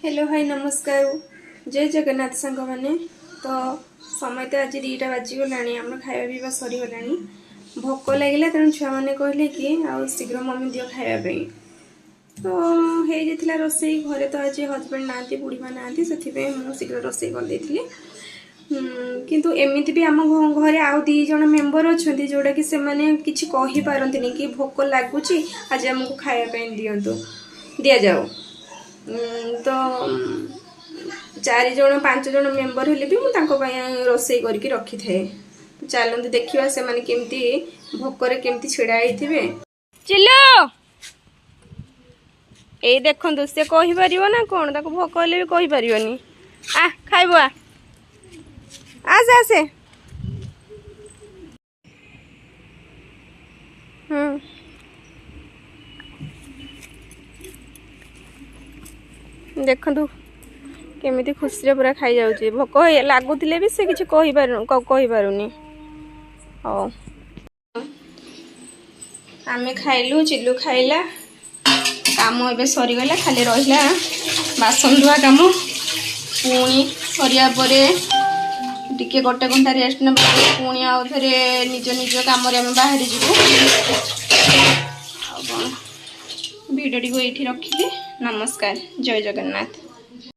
Hello hi नमस्कार जय जगन्नाथ सांग मैंने तो समय तो आज 2टा बाजिगला आम खावा पीवा सरीगला भोक लगे तेणु छुआ मैंने कहले कि आउ शीघ्र मम्मी दियो खावाई तो हो रोसे घरे तो आज हजबैंड ना बुढ़ीमा ना से शीघ्र रोसे करदे किंतु एमती भी आम घरे आउ 2 जण मेंबर अच्छा जोटा कि किसी कही पारती कि भोक लगुच आज आमको खावाई दिंतु दि जाओ तो 4 जण 5 जण मेंबर हेले भी मुझे रोसे करके रखी थाए चलते देखा से माने केमती भोकर केमती छिड़ा होइथिबे चिल्लो ए देखंतु से कहि परिबो ना कोन ताको भोक हेले भी कहि परिबोनी आ खाइबो आ आसे आसे देखंतु केमिति खुशी रे पूरा खाई जाउची भोक लागुतिले भी से किछि कहि पारुनी हो आमे खाइलु चिल्लू खाइला काम एबे सरी गला खाली रहिला बासन धुआ काम पुणी सरिया परे टिके गोटे घंटा रेस्ट ने पुणी आउ थरे निज निज काम रे हम बाहर जिवु वीडियो टी को एठी रखिली नमस्कार जय जगन्नाथ।